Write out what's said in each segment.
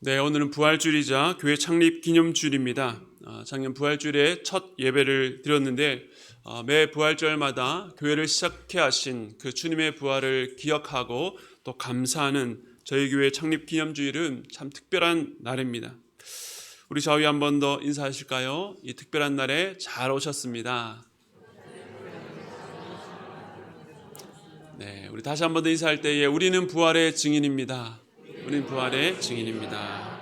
네, 오늘은 부활주일이자 교회 창립 기념주일입니다. 작년 부활주일에 첫 예배를 드렸는데 매 부활절마다 교회를 시작해 하신 그 주님의 부활을 기억하고 또 감사하는 저희 교회 창립 기념주일은 참 특별한 날입니다. 우리 좌우에 한 번 더 인사하실까요? 이 특별한 날에 잘 오셨습니다. 네, 우리 다시 한 번 더 인사할 때에 우리는 부활의 증인입니다. 우리는 부활의 증인입니다.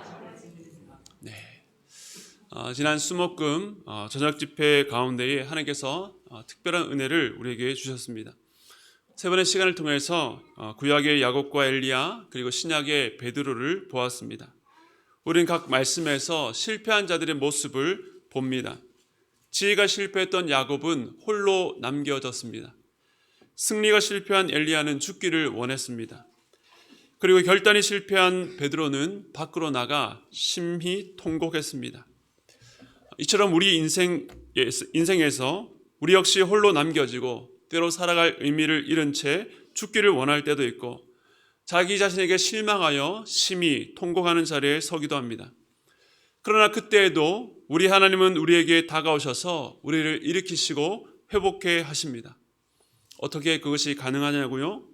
네. 지난 수목금 저녁 집회 가운데에 하나님께서 특별한 은혜를 우리에게 주셨습니다. 세 번의 시간을 통해서 구약의 야곱과 엘리야 그리고 신약의 베드로를 보았습니다. 우리는 각 말씀에서 실패한 자들의 모습을 봅니다. 지혜가 실패했던 야곱은 홀로 남겨졌습니다. 승리가 실패한 엘리야는 죽기를 원했습니다. 그리고 결단이 실패한 베드로는 밖으로 나가 심히 통곡했습니다. 이처럼 우리 인생에서 우리 역시 홀로 남겨지고 때로 살아갈 의미를 잃은 채 죽기를 원할 때도 있고 자기 자신에게 실망하여 심히 통곡하는 자리에 서기도 합니다. 그러나 그때에도 우리 하나님은 우리에게 다가오셔서 우리를 일으키시고 회복해 하십니다. 어떻게 그것이 가능하냐고요?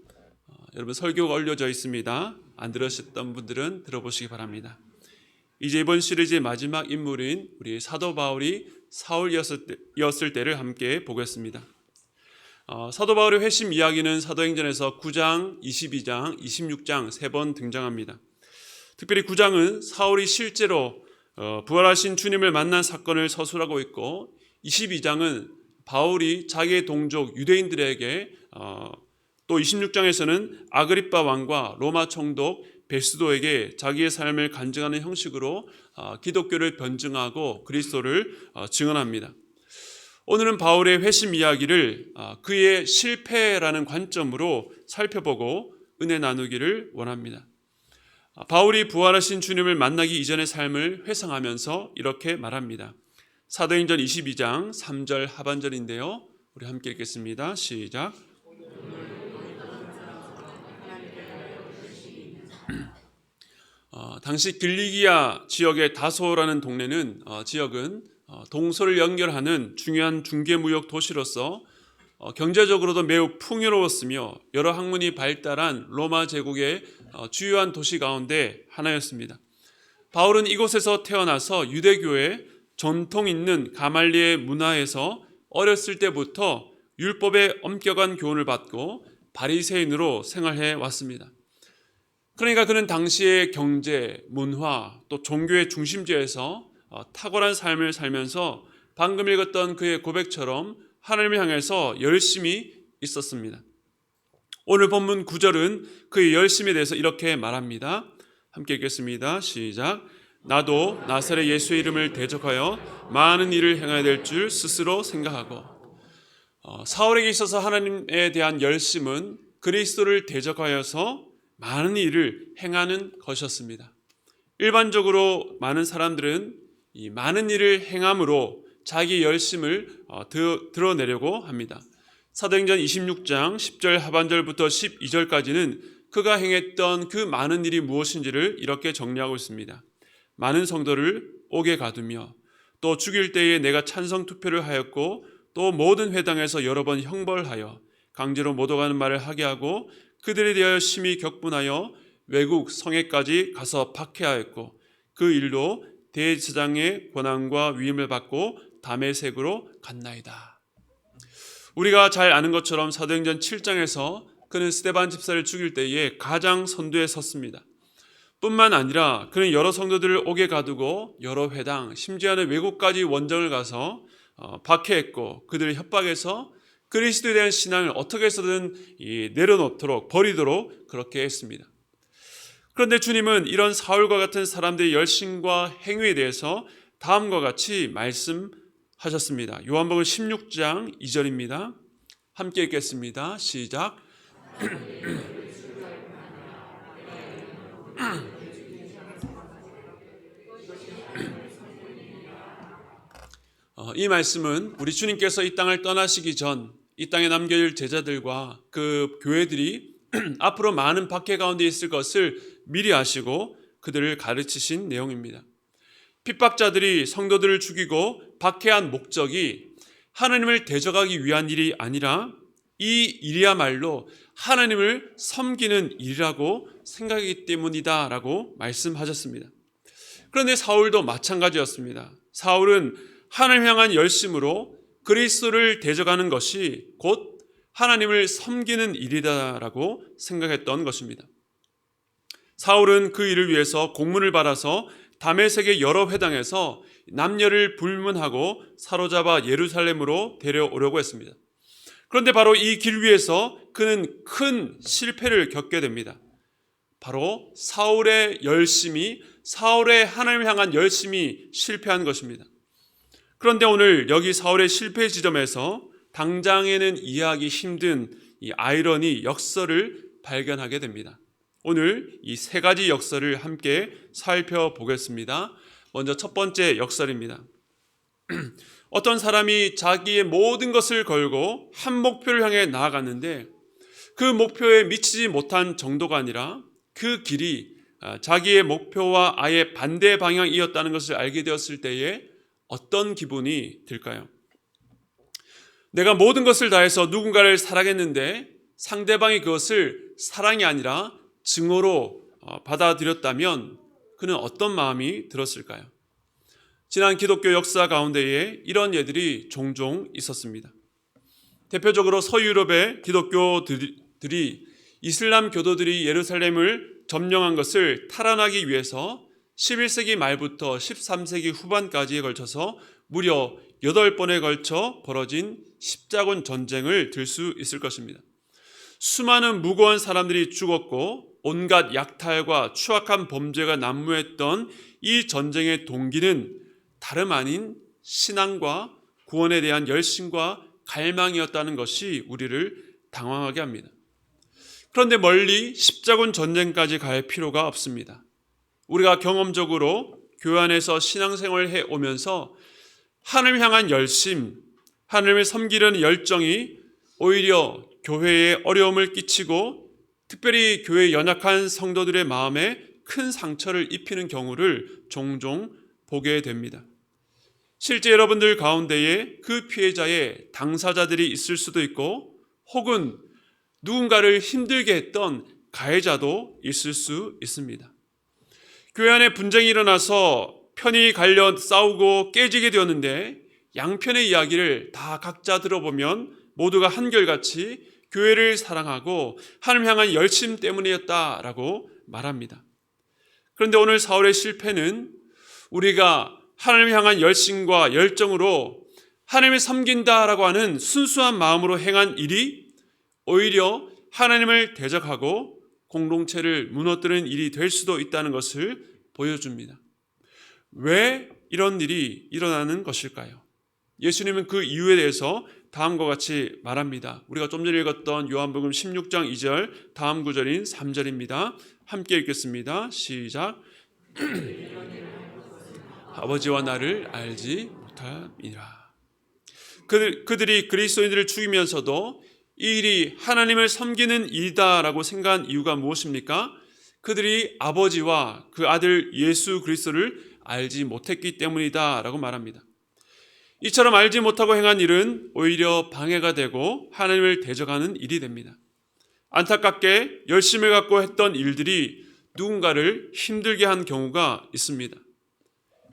여러분 설교가 올려져 있습니다. 안 들으셨던 분들은 들어보시기 바랍니다. 이제 이번 시리즈의 마지막 인물인 우리 사도 바울이 사울이었을 때를 함께 보겠습니다. 사도 바울의 회심 이야기는 사도행전에서 9장, 22장, 26장 3번 등장합니다. 특별히 9장은 사울이 실제로 부활하신 주님을 만난 사건을 서술하고 있고 22장은 바울이 자기의 동족 유대인들에게 또 26장에서는 아그리빠 왕과 로마 총독 베스도에게 자기의 삶을 간증하는 형식으로 기독교를 변증하고 그리스도를 증언합니다. 오늘은 바울의 회심 이야기를 그의 실패라는 관점으로 살펴보고 은혜 나누기를 원합니다. 바울이 부활하신 주님을 만나기 이전의 삶을 회상하면서 이렇게 말합니다. 사도행전 22장 3절 하반절인데요. 우리 함께 읽겠습니다. 시작. 당시 길리기아 지역의 다소라는 동네는 지역은 동서를 연결하는 중요한 중개무역 도시로서 경제적으로도 매우 풍요로웠으며 여러 학문이 발달한 로마 제국의 주요한 도시 가운데 하나였습니다. 바울은 이곳에서 태어나서 유대교의 전통 있는 가말리엘 문화에서 어렸을 때부터 율법에 엄격한 교훈을 받고 바리새인으로 생활해 왔습니다. 그러니까 그는 당시의 경제, 문화, 또 종교의 중심지에서 탁월한 삶을 살면서 방금 읽었던 그의 고백처럼 하나님을 향해서 열심히 있었습니다. 오늘 본문 9절은 그의 열심에 대해서 이렇게 말합니다. 함께 읽겠습니다. 시작. 나도 나사렛 예수의 이름을 대적하여 많은 일을 행해야 될 줄 스스로 생각하고 사울에게 있어서 하나님에 대한 열심은 그리스도를 대적하여서 많은 일을 행하는 것이었습니다. 일반적으로 많은 사람들은 이 많은 일을 행함으로 자기 열심을 드러내려고 합니다. 사도행전 26장 10절 하반절부터 12절까지는 그가 행했던 그 많은 일이 무엇인지를 이렇게 정리하고 있습니다. 많은 성도를 옥에 가두며 또 죽일 때에 내가 찬성 투표를 하였고 또 모든 회당에서 여러 번 형벌하여 강제로 못 오가는 말을 하게 하고 그들에 대하여 심히 격분하여 외국 성에까지 가서 박해하였고 그 일로 대제사장의 권한과 위임을 받고 다메섹으로 갔나이다. 우리가 잘 아는 것처럼 사도행전 7장에서 그는 스데반 집사를 죽일 때에 가장 선두에 섰습니다. 뿐만 아니라 그는 여러 성도들을 옥에 가두고 여러 회당 심지어는 외국까지 원정을 가서 박해했고 그들을 협박해서 그리스도에 대한 신앙을 어떻게 해서든 내려놓도록 버리도록 그렇게 했습니다. 그런데 주님은 이런 사울과 같은 사람들의 열심과 행위에 대해서 다음과 같이 말씀하셨습니다. 요한복음 16장 2절입니다. 함께 읽겠습니다. 시작. 이 말씀은 우리 주님께서 이 땅을 떠나시기 전 이 땅에 남겨질 제자들과 그 교회들이 앞으로 많은 박해 가운데 있을 것을 미리 아시고 그들을 가르치신 내용입니다. 핍박자들이 성도들을 죽이고 박해한 목적이 하나님을 대적하기 위한 일이 아니라 이 일이야말로 하나님을 섬기는 일이라고 생각하기 때문이다라고 말씀하셨습니다. 그런데 사울도 마찬가지였습니다. 사울은 하나님 향한 열심으로 그리스도를 대적하는 것이 곧 하나님을 섬기는 일이다라고 생각했던 것입니다. 사울은 그 일을 위해서 공문을 받아서 다메섹의 여러 회당에서 남녀를 불문하고 사로잡아 예루살렘으로 데려오려고 했습니다. 그런데 바로 이 길 위에서 그는 큰 실패를 겪게 됩니다. 바로 사울의 열심이, 사울의 하나님을 향한 열심이 실패한 것입니다. 그런데 오늘 여기 사울의 실패 지점에서 당장에는 이해하기 힘든 이 아이러니 역설을 발견하게 됩니다. 오늘 이 세 가지 역설을 함께 살펴보겠습니다. 먼저 첫 번째 역설입니다. 어떤 사람이 자기의 모든 것을 걸고 한 목표를 향해 나아갔는데 그 목표에 미치지 못한 정도가 아니라 그 길이 자기의 목표와 아예 반대 방향이었다는 것을 알게 되었을 때에 어떤 기분이 들까요? 내가 모든 것을 다해서 누군가를 사랑했는데 상대방이 그것을 사랑이 아니라 증오로 받아들였다면 그는 어떤 마음이 들었을까요? 지난 기독교 역사 가운데에 이런 예들이 종종 있었습니다. 대표적으로 서유럽의 기독교들이 이슬람 교도들이 예루살렘을 점령한 것을 탈환하기 위해서 11세기 말부터 13세기 후반까지에 걸쳐서 무려 8번에 걸쳐 벌어진 십자군 전쟁을 들 수 있을 것입니다. 수많은 무고한 사람들이 죽었고 온갖 약탈과 추악한 범죄가 난무했던 이 전쟁의 동기는 다름 아닌 신앙과 구원에 대한 열심과 갈망이었다는 것이 우리를 당황하게 합니다. 그런데 멀리 십자군 전쟁까지 갈 필요가 없습니다. 우리가 경험적으로 교회 안에서 신앙생활을 해오면서 하나님을 향한 열심, 하나님을 섬기려는 열정이 오히려 교회에 어려움을 끼치고 특별히 교회에 연약한 성도들의 마음에 큰 상처를 입히는 경우를 종종 보게 됩니다. 실제 여러분들 가운데에 그 피해자의 당사자들이 있을 수도 있고 혹은 누군가를 힘들게 했던 가해자도 있을 수 있습니다. 교회 안에 분쟁이 일어나서 편이 갈려 싸우고 깨지게 되었는데 양편의 이야기를 다 각자 들어보면 모두가 한결같이 교회를 사랑하고 하나님 향한 열심 때문이었다라고 말합니다. 그런데 오늘 사울의 실패는 우리가 하나님 향한 열심과 열정으로 하나님을 섬긴다라고 하는 순수한 마음으로 행한 일이 오히려 하나님을 대적하고 공동체를 무너뜨리는 일이 될 수도 있다는 것을 보여줍니다. 왜 이런 일이 일어나는 것일까요? 예수님은 그 이유에 대해서 다음과 같이 말합니다. 우리가 좀 전에 읽었던 요한복음 16장 2절 다음 구절인 3절입니다. 함께 읽겠습니다. 시작. 아버지와 나를 알지 못함이라. 그들이 그리스도인들을 죽이면서도 이 일이 하나님을 섬기는 일이다라고 생각한 이유가 무엇입니까? 그들이 아버지와 그 아들 예수 그리스도를 알지 못했기 때문이다라고 말합니다. 이처럼 알지 못하고 행한 일은 오히려 방해가 되고 하나님을 대적하는 일이 됩니다. 안타깝게 열심을 갖고 했던 일들이 누군가를 힘들게 한 경우가 있습니다.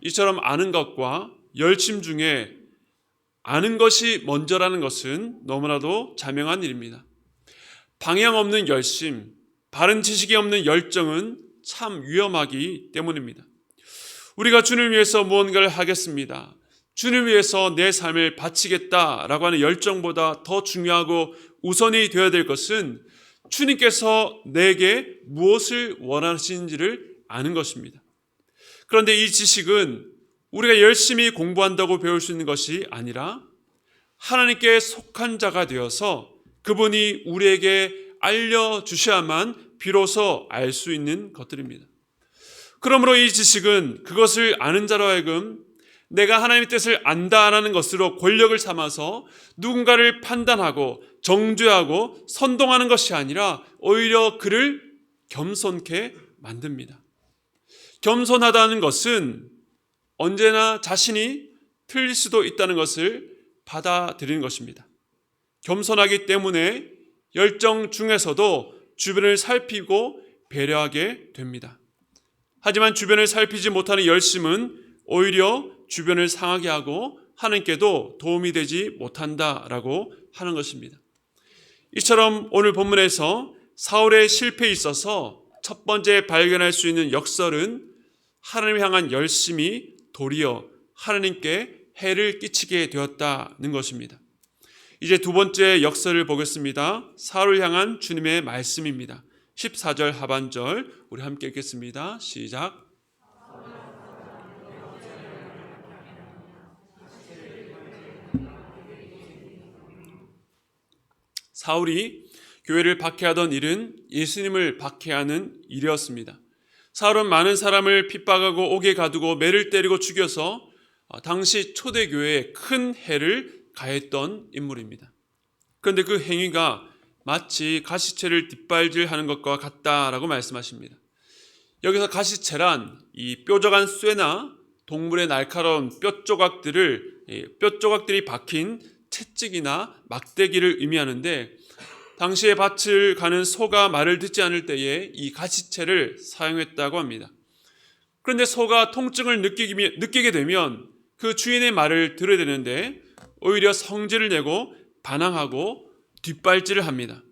이처럼 아는 것과 열심 중에 아는 것이 먼저라는 것은 너무나도 자명한 일입니다. 방향 없는 열심, 바른 지식이 없는 열정은 참 위험하기 때문입니다. 우리가 주님을 위해서 무언가를 하겠습니다. 주님을 위해서 내 삶을 바치겠다라고 하는 열정보다 더 중요하고 우선이 되어야 될 것은 주님께서 내게 무엇을 원하시는지를 아는 것입니다. 그런데 이 지식은 우리가 열심히 공부한다고 배울 수 있는 것이 아니라 하나님께 속한 자가 되어서 그분이 우리에게 알려주셔야만 비로소 알 수 있는 것들입니다. 그러므로 이 지식은 그것을 아는 자로 하여금 내가 하나님의 뜻을 안다라는 것으로 권력을 삼아서 누군가를 판단하고 정죄하고 선동하는 것이 아니라 오히려 그를 겸손케 만듭니다. 겸손하다는 것은 언제나 자신이 틀릴 수도 있다는 것을 받아들이는 것입니다. 겸손하기 때문에 열정 중에서도 주변을 살피고 배려하게 됩니다. 하지만 주변을 살피지 못하는 열심은 오히려 주변을 상하게 하고 하나님께도 도움이 되지 못한다라고 하는 것입니다. 이처럼 오늘 본문에서 사울의 실패에 있어서 첫 번째 발견할 수 있는 역설은 하나님을 향한 열심이 도리어 하나님께 해를 끼치게 되었다는 것입니다. 이제 두 번째 역설을 보겠습니다. 사울을 향한 주님의 말씀입니다. 14절 하반절 우리 함께 읽겠습니다. 시작. 사울이 교회를 박해하던 일은 예수님을 박해하는 일이었습니다. 사울은 많은 사람을 핍박하고 옥에 가두고 매를 때리고 죽여서 당시 초대교회에 큰 해를 가했던 인물입니다. 그런데 그 행위가 마치 가시채를 뒷발질하는 것과 같다라고 말씀하십니다. 여기서 가시채란 이 뾰족한 쇠나 동물의 날카로운 뼈조각들이 박힌 채찍이나 막대기를 의미하는데, 당시에 밭을 가는 소가 말을 듣지 않을 때에 이 가시채를 사용했다고 합니다. 그런데 소가 통증을 느끼게 되면 그 주인의 말을 들어야 되는데 오히려 성질을 내고 반항하고 뒷발질을 합니다.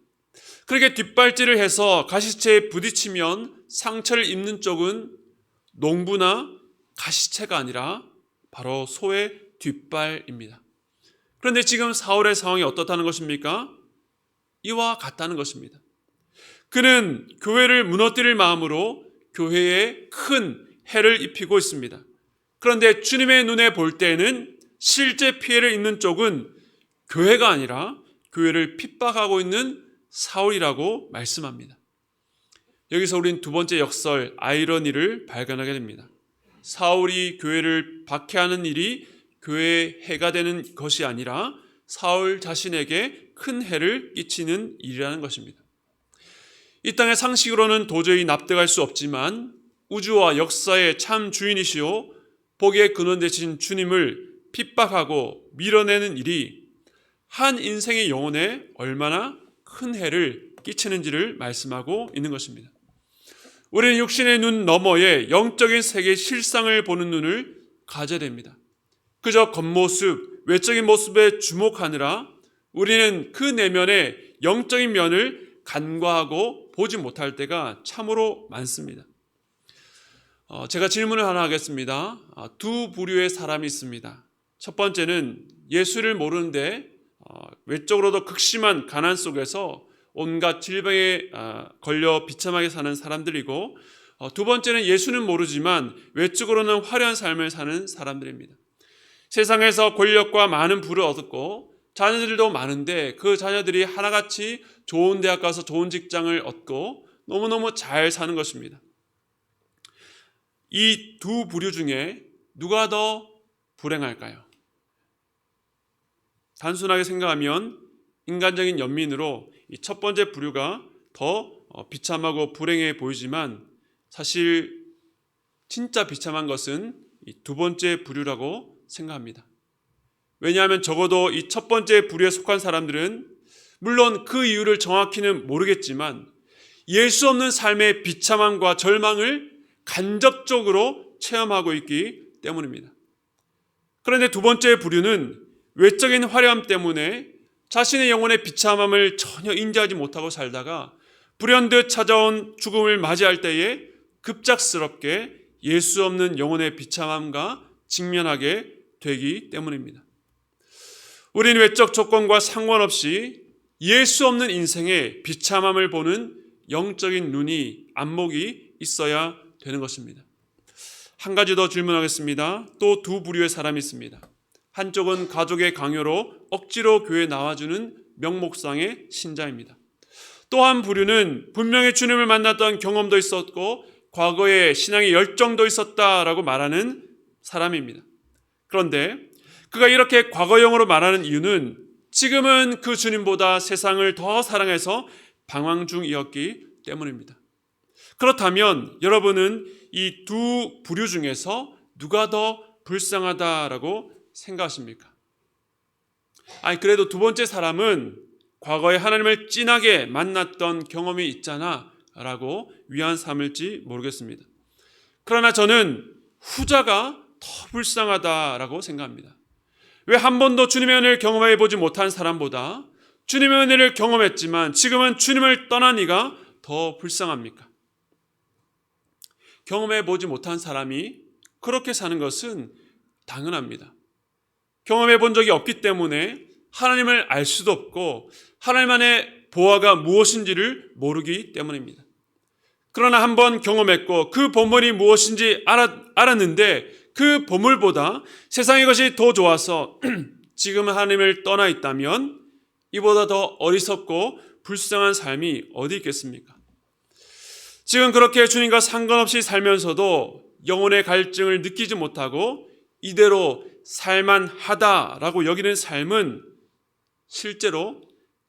그렇게 뒷발질을 해서 가시채에 부딪히면 상처를 입는 쪽은 농부나 가시채가 아니라 바로 소의 뒷발입니다. 그런데 지금 사울의 상황이 어떻다는 것입니까? 이와 같다는 것입니다. 그는 교회를 무너뜨릴 마음으로 교회에 큰 해를 입히고 있습니다. 그런데 주님의 눈에 볼 때에는 실제 피해를 입는 쪽은 교회가 아니라 교회를 핍박하고 있는 사울이라고 말씀합니다. 여기서 우린 두 번째 역설, 아이러니를 발견하게 됩니다. 사울이 교회를 박해하는 일이 교회에 해가 되는 것이 아니라 사울 자신에게 큰 해를 끼치는 일이라는 것입니다. 이 땅의 상식으로는 도저히 납득할 수 없지만 우주와 역사의 참 주인이시오 복의 근원 되신 주님을 핍박하고 밀어내는 일이 한 인생의 영혼에 얼마나 큰 해를 끼치는지를 말씀하고 있는 것입니다. 우리는 육신의 눈 너머에 영적인 세계의 실상을 보는 눈을 가져야 됩니다. 그저 겉모습, 외적인 모습에 주목하느라 우리는 그 내면의 영적인 면을 간과하고 보지 못할 때가 참으로 많습니다. 제가 질문을 하나 하겠습니다. 두 부류의 사람이 있습니다. 첫 번째는 예수를 모르는데 외적으로도 극심한 가난 속에서 온갖 질병에 걸려 비참하게 사는 사람들이고, 두 번째는 예수는 모르지만 외적으로는 화려한 삶을 사는 사람들입니다. 세상에서 권력과 많은 부를 얻었고 자녀들도 많은데 그 자녀들이 하나같이 좋은 대학 가서 좋은 직장을 얻고 너무너무 잘 사는 것입니다. 이 두 부류 중에 누가 더 불행할까요? 단순하게 생각하면 인간적인 연민으로 이 첫 번째 부류가 더 비참하고 불행해 보이지만 사실 진짜 비참한 것은 이 두 번째 부류라고 생각합니다. 왜냐하면 적어도 이 첫 번째 부류에 속한 사람들은 물론 그 이유를 정확히는 모르겠지만 예수 없는 삶의 비참함과 절망을 간접적으로 체험하고 있기 때문입니다. 그런데 두 번째 부류는 외적인 화려함 때문에 자신의 영혼의 비참함을 전혀 인지하지 못하고 살다가 불현듯 찾아온 죽음을 맞이할 때에 급작스럽게 예수 없는 영혼의 비참함과 직면하게 되기 때문입니다. 우리는 외적 조건과 상관없이 예수 없는 인생의 비참함을 보는 영적인 눈이, 안목이 있어야 되는 것입니다. 한 가지 더 질문하겠습니다. 또 두 부류의 사람이 있습니다. 한쪽은 가족의 강요로 억지로 교회에 나와주는 명목상의 신자입니다. 또 한 부류는 분명히 주님을 만났던 경험도 있었고 과거에 신앙의 열정도 있었다라고 말하는 사람입니다. 그런데 그가 이렇게 과거형으로 말하는 이유는 지금은 그 주님보다 세상을 더 사랑해서 방황 중이었기 때문입니다. 그렇다면 여러분은 이 두 부류 중에서 누가 더 불쌍하다라고 생각하십니까? 아니, 그래도 두 번째 사람은 과거에 하나님을 진하게 만났던 경험이 있잖아 라고 위안 삼을지 모르겠습니다. 그러나 저는 후자가 더 불쌍하다라고 생각합니다. 왜 한 번도 주님의 은혜를 경험해 보지 못한 사람보다 주님의 은혜를 경험했지만 지금은 주님을 떠난 이가 더 불쌍합니까? 경험해 보지 못한 사람이 그렇게 사는 것은 당연합니다. 경험해 본 적이 없기 때문에 하나님을 알 수도 없고 하나님 안의 보화가 무엇인지를 모르기 때문입니다. 그러나 한번 경험했고 그 보물이 무엇인지 알았는데 그 보물보다 세상의 것이 더 좋아서 지금 하나님을 떠나 있다면 이보다 더 어리석고 불쌍한 삶이 어디 있겠습니까? 지금 그렇게 주님과 상관없이 살면서도 영혼의 갈증을 느끼지 못하고 이대로 살만하다라고 여기는 삶은 실제로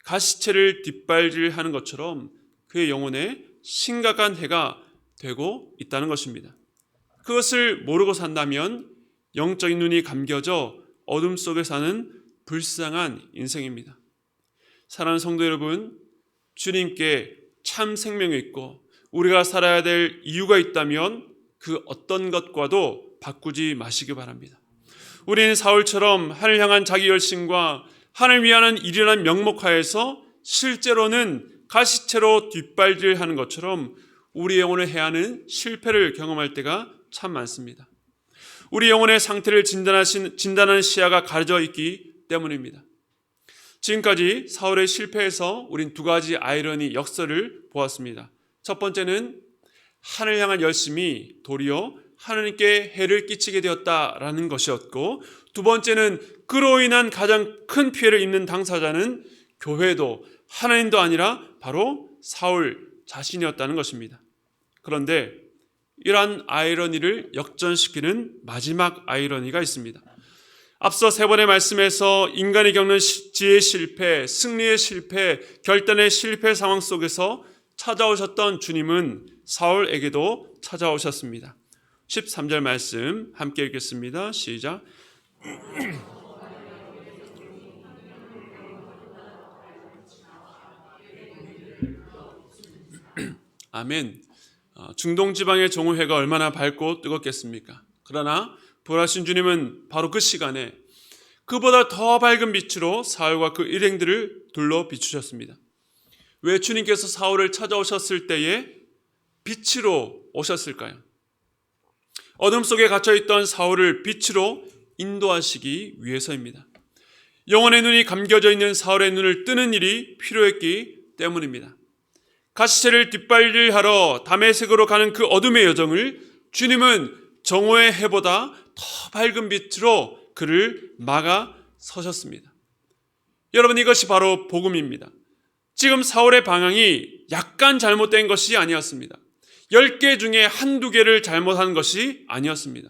가시체를 뒷발질하는 것처럼 그의 영혼에 심각한 해가 되고 있다는 것입니다. 그것을 모르고 산다면 영적인 눈이 감겨져 어둠 속에 사는 불쌍한 인생입니다. 사랑하는 성도 여러분, 주님께 참 생명이 있고 우리가 살아야 될 이유가 있다면 그 어떤 것과도 바꾸지 마시기 바랍니다. 우리는 사울처럼 하늘 향한 자기 열심과 하늘 위하는 일이라는 명목하에서 실제로는 가시체로 뒷발질하는 것처럼 우리 영혼을 해하는 실패를 경험할 때가 참 많습니다. 우리 영혼의 상태를 진단하는 시야가 가려져 있기 때문입니다. 지금까지 사울의 실패에서 우린 두 가지 아이러니 역설을 보았습니다. 첫 번째는 하늘 향한 열심이 도리어 하나님께 해를 끼치게 되었다라는 것이었고, 두 번째는 그로 인한 가장 큰 피해를 입는 당사자는 교회도 하나님도 아니라 바로 사울 자신이었다는 것입니다. 그런데 이러한 아이러니를 역전시키는 마지막 아이러니가 있습니다. 앞서 세 번의 말씀에서 인간이 겪는 지혜의 실패, 승리의 실패, 결단의 실패 상황 속에서 찾아오셨던 주님은 사울에게도 찾아오셨습니다. 13절 말씀 함께 읽겠습니다. 시작. 아멘. 중동 지방의 정오해가 얼마나 밝고 뜨겁겠습니까? 그러나 부활하신 주님은 바로 그 시간에 그보다 더 밝은 빛으로 사울과 그 일행들을 둘러 비추셨습니다. 왜 주님께서 사울을 찾아오셨을 때에 빛으로 오셨을까요? 어둠 속에 갇혀있던 사울을 빛으로 인도하시기 위해서입니다. 영혼의 눈이 감겨져 있는 사울의 눈을 뜨는 일이 필요했기 때문입니다. 가시체를 뒷발질하러 다메섹으로 가는 그 어둠의 여정을 주님은 정오의 해보다 더 밝은 빛으로 그를 막아 서셨습니다. 여러분, 이것이 바로 복음입니다. 지금 사울의 방향이 약간 잘못된 것이 아니었습니다. 10개 중에 한두 개를 잘못한 것이 아니었습니다.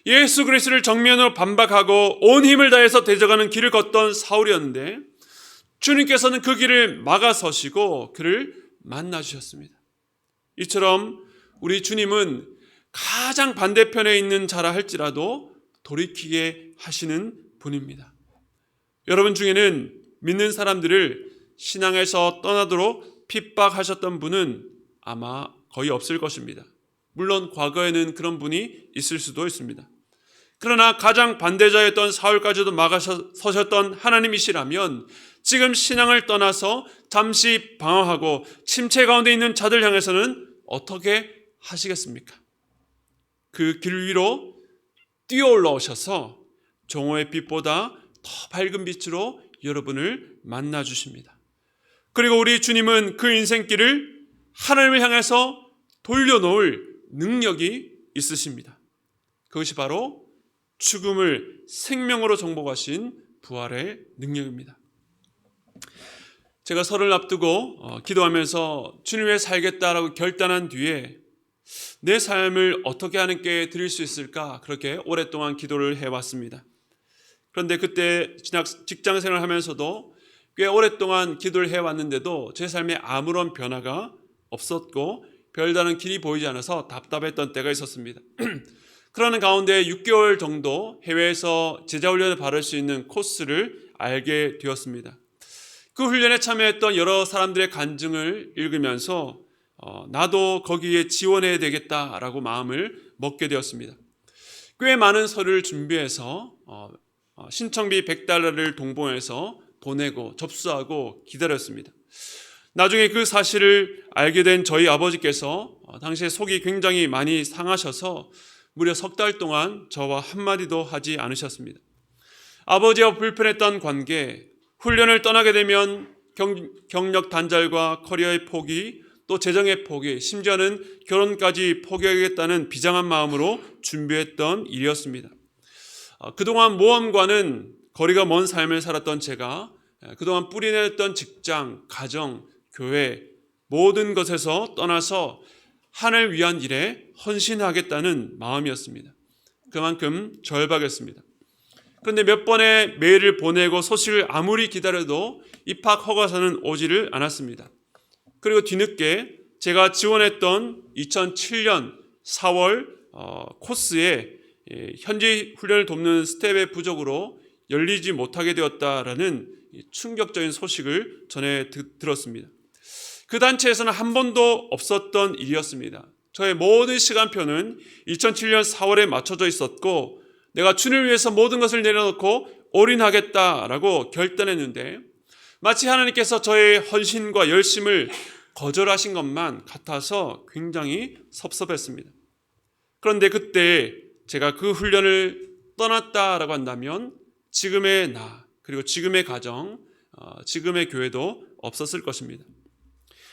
예수 그리스도를 정면으로 반박하고 온 힘을 다해서 대적하는 길을 걷던 사울이었는데 주님께서는 그 길을 막아서시고 그를 만나주셨습니다. 이처럼 우리 주님은 가장 반대편에 있는 자라 할지라도 돌이키게 하시는 분입니다. 여러분 중에는 믿는 사람들을 신앙에서 떠나도록 핍박하셨던 분은 아마 거의 없을 것입니다. 물론 과거에는 그런 분이 있을 수도 있습니다. 그러나 가장 반대자였던 사울까지도 막아서셨던 하나님이시라면 지금 신앙을 떠나서 잠시 방황하고 침체 가운데 있는 자들 향해서는 어떻게 하시겠습니까? 그 길 위로 뛰어 올라오셔서 정오의 빛보다 더 밝은 빛으로 여러분을 만나 주십니다. 그리고 우리 주님은 그 인생길을 하나님을 향해서 돌려놓을 능력이 있으십니다. 그것이 바로 죽음을 생명으로 정복하신 부활의 능력입니다. 제가 설을 앞두고 기도하면서 주님 위해 살겠다라고 결단한 뒤에 내 삶을 어떻게 하나님께 드릴 수 있을까, 그렇게 오랫동안 기도를 해왔습니다. 그런데 그때 직장생활을 하면서도 꽤 오랫동안 기도를 해왔는데도 제 삶에 아무런 변화가 없었고 별다른 길이 보이지 않아서 답답했던 때가 있었습니다. 그러는 가운데 6개월 정도 해외에서 제자훈련을 받을 수 있는 코스를 알게 되었습니다. 그 훈련에 참여했던 여러 사람들의 간증을 읽으면서 나도 거기에 지원해야 되겠다라고 마음을 먹게 되었습니다. 꽤 많은 서류를 준비해서 신청비 $100를 동봉해서 보내고 접수하고 기다렸습니다. 나중에 그 사실을 알게 된 저희 아버지께서 당시에 속이 굉장히 많이 상하셔서 무려 석 달 동안 저와 한마디도 하지 않으셨습니다. 아버지와 불편했던 관계, 훈련을 떠나게 되면 경력 단절과 커리어의 포기, 또 재정의 포기, 심지어는 결혼까지 포기하겠다는 비장한 마음으로 준비했던 일이었습니다. 그동안 모험과는 거리가 먼 삶을 살았던 제가 그동안 뿌리냈던 직장, 가정, 교회 모든 것에서 떠나서 하늘 위한 일에 헌신하겠다는 마음이었습니다. 그만큼 절박했습니다. 그런데 몇 번의 메일을 보내고 소식을 아무리 기다려도 입학 허가서는 오지를 않았습니다. 그리고 뒤늦게 제가 지원했던 2007년 4월 코스에 현지 훈련을 돕는 스텝의 부족으로 열리지 못하게 되었다라는 충격적인 소식을 전해 들었습니다. 그 단체에서는 한 번도 없었던 일이었습니다. 저의 모든 시간표는 2007년 4월에 맞춰져 있었고 내가 주님을 위해서 모든 것을 내려놓고 올인하겠다라고 결단했는데 마치 하나님께서 저의 헌신과 열심을 거절하신 것만 같아서 굉장히 섭섭했습니다. 그런데 그때 제가 그 훈련을 떠났다라고 한다면 지금의 나 그리고 지금의 가정, 지금의 교회도 없었을 것입니다.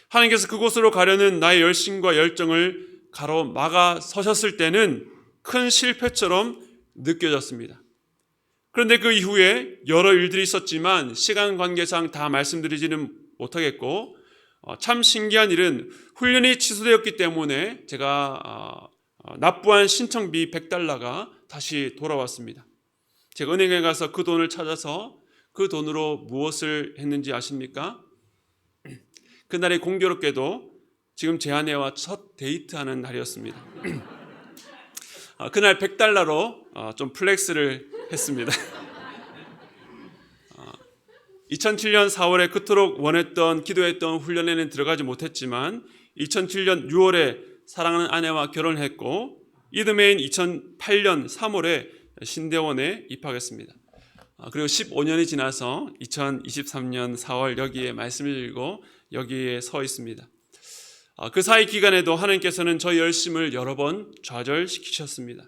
하나님께서 그곳으로 가려는 나의 열심과 열정을 가로막아 서셨을 때는 큰 실패처럼 느껴졌습니다. 그런데 그 이후에 여러 일들이 있었지만 시간 관계상 다 말씀드리지는 못하겠고 참 신기한 일은 훈련이 취소되었기 때문에 제가 납부한 신청비 $100가 다시 돌아왔습니다. 제가 은행에 가서 그 돈을 찾아서 그 돈으로 무엇을 했는지 아십니까? 그날이 공교롭게도 지금 제 아내와 첫 데이트하는 날이었습니다. 그날 $100로 좀 플렉스를 했습니다. 2007년 4월에 그토록 원했던 기도했던 훈련에는 들어가지 못했지만 2007년 6월에 사랑하는 아내와 결혼했고 이듬해인 2008년 3월에 신대원에 입학했습니다. 그리고 15년이 지나서 2023년 4월 여기에 말씀을 읽고 여기에 서 있습니다. 그 사이 기간에도 하나님께서는 저의 열심을 여러 번 좌절시키셨습니다.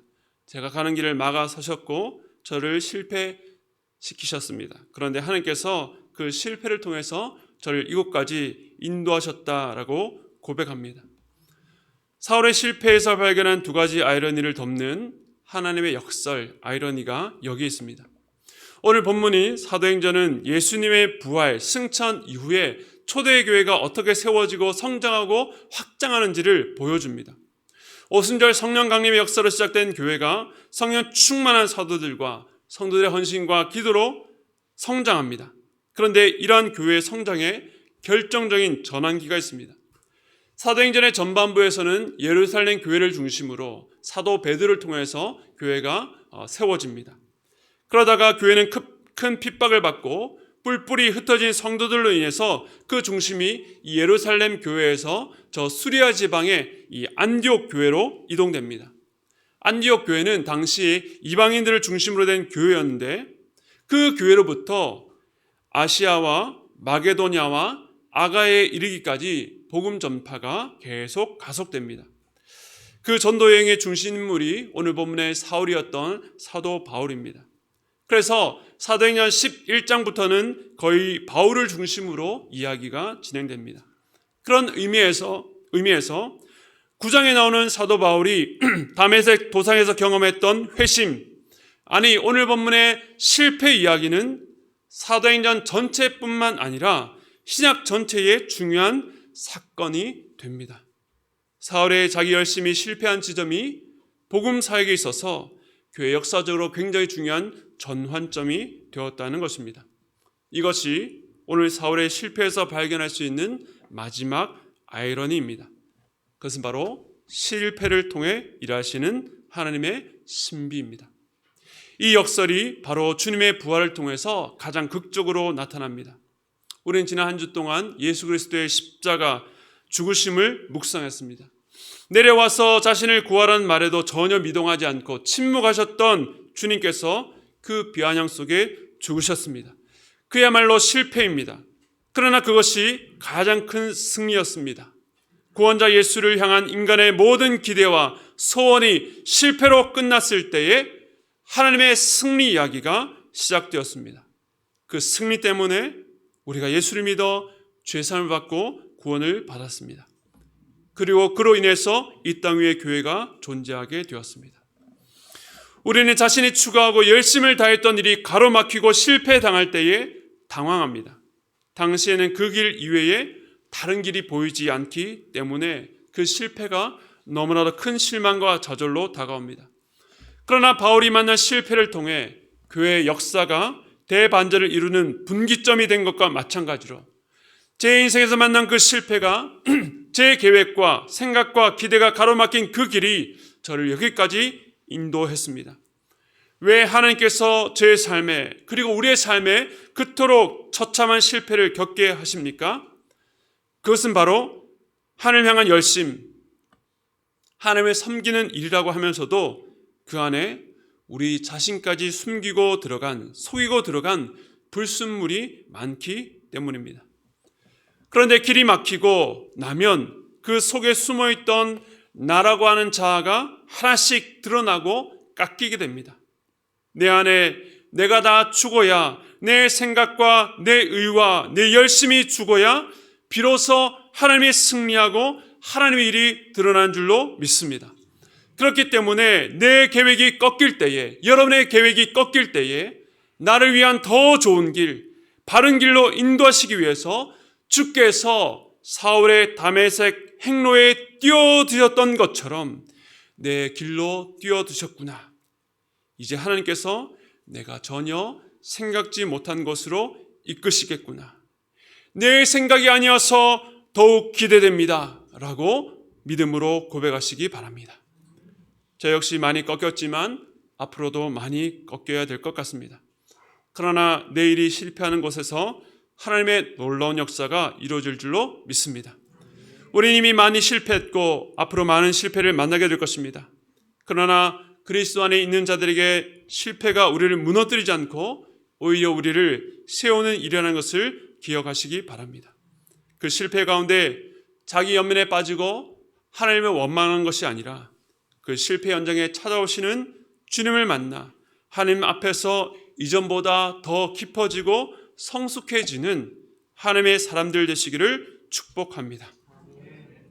제가 가는 길을 막아 서셨고 저를 실패시키셨습니다. 그런데 하나님께서 그 실패를 통해서 저를 이곳까지 인도하셨다라고 고백합니다. 사울의 실패에서 발견한 두 가지 아이러니를 덮는 하나님의 역설, 아이러니가 여기 있습니다. 오늘 본문이 사도행전은 예수님의 부활, 승천 이후에 초대교회가 어떻게 세워지고 성장하고 확장하는지를 보여줍니다. 오순절 성령 강림의 역사로 시작된 교회가 성령 충만한 사도들과 성도들의 헌신과 기도로 성장합니다. 그런데 이러한 교회의 성장에 결정적인 전환기가 있습니다. 사도행전의 전반부에서는 예루살렘 교회를 중심으로 사도 베드로를 통해서 교회가 세워집니다. 그러다가 교회는 큰 핍박을 받고 뿔뿔이 흩어진 성도들로 인해서 그 중심이 이 예루살렘 교회에서 저 수리아 지방의 이 안디옥 교회로 이동됩니다. 안디옥 교회는 당시 이방인들을 중심으로 된 교회였는데 그 교회로부터 아시아와 마게도냐와 아가에 이르기까지 복음 전파가 계속 가속됩니다. 그 전도 여행의 중심 인물이 오늘 본문의 사울이었던 사도 바울입니다. 그래서 사도행전 11장부터는 거의 바울을 중심으로 이야기가 진행됩니다. 그런 의미에서 9장에 나오는 사도 바울이 다메섹 도상에서 경험했던 회심, 아니 오늘 본문의 실패 이야기는 사도행전 전체뿐만 아니라 신약 전체의 중요한 사건이 됩니다. 사울의 자기 열심이 실패한 지점이 복음 사역에 있어서 교회 역사적으로 굉장히 중요한 전환점이 되었다는 것입니다. 이것이 오늘 사울의 실패에서 발견할 수 있는 마지막 아이러니입니다. 그것은 바로 실패를 통해 일하시는 하나님의 신비입니다. 이 역설이 바로 주님의 부활을 통해서 가장 극적으로 나타납니다. 우리는 지난 한 주 동안 예수 그리스도의 십자가 죽으심을 묵상했습니다. 내려와서 자신을 구하라는 말에도 전혀 미동하지 않고 침묵하셨던 주님께서 그 비아냥 속에 죽으셨습니다. 그야말로 실패입니다. 그러나 그것이 가장 큰 승리였습니다. 구원자 예수를 향한 인간의 모든 기대와 소원이 실패로 끝났을 때에 하나님의 승리 이야기가 시작되었습니다. 그 승리 때문에 우리가 예수를 믿어 죄사함을 받고 구원을 받았습니다. 그리고 그로 인해서 이 땅 위에 교회가 존재하게 되었습니다. 우리는 자신이 추구하고 열심을 다했던 일이 가로막히고 실패당할 때에 당황합니다. 당시에는 그 길 이외에 다른 길이 보이지 않기 때문에 그 실패가 너무나도 큰 실망과 좌절로 다가옵니다. 그러나 바울이 만난 실패를 통해 교회의 역사가 대반전을 이루는 분기점이 된 것과 마찬가지로 제 인생에서 만난 그 실패가 제 계획과 생각과 기대가 가로막힌 그 길이 저를 여기까지 인도했습니다. 왜 하나님께서 제 삶에 그리고 우리의 삶에 그토록 처참한 실패를 겪게 하십니까? 그것은 바로 하나님을 향한 열심, 하나님을 섬기는 일이라고 하면서도 그 안에 우리 자신까지 속이고 들어간 불순물이 많기 때문입니다. 그런데 길이 막히고 나면 그 속에 숨어있던 나라고 하는 자아가 하나씩 드러나고 깎이게 됩니다. 내 안에 내가 다 죽어야, 내 생각과 내 의와 내 열심이 죽어야 비로소 하나님이 승리하고 하나님의 일이 드러난 줄로 믿습니다. 그렇기 때문에 내 계획이 꺾일 때에, 여러분의 계획이 꺾일 때에 나를 위한 더 좋은 길, 바른 길로 인도하시기 위해서 주께서 사울의 다메섹 행로에 뛰어드셨던 것처럼 내 길로 뛰어드셨구나. 이제 하나님께서 내가 전혀 생각지 못한 것으로 이끄시겠구나. 내 생각이 아니어서 더욱 기대됩니다. 라고 믿음으로 고백하시기 바랍니다. 저 역시 많이 꺾였지만 앞으로도 많이 꺾여야 될 것 같습니다. 그러나 내 일이 실패하는 곳에서 하나님의 놀라운 역사가 이루어질 줄로 믿습니다. 우리는 이미 많이 실패했고 앞으로 많은 실패를 만나게 될 것입니다. 그러나 그리스도 안에 있는 자들에게 실패가 우리를 무너뜨리지 않고 오히려 우리를 세우는 일이라는 것을 기억하시기 바랍니다. 그 실패 가운데 자기 연민에 빠지고 하나님을 원망하는 것이 아니라 그 실패 현장에 찾아오시는 주님을 만나 하나님 앞에서 이전보다 더 깊어지고 성숙해지는 하나님의 사람들 되시기를 축복합니다.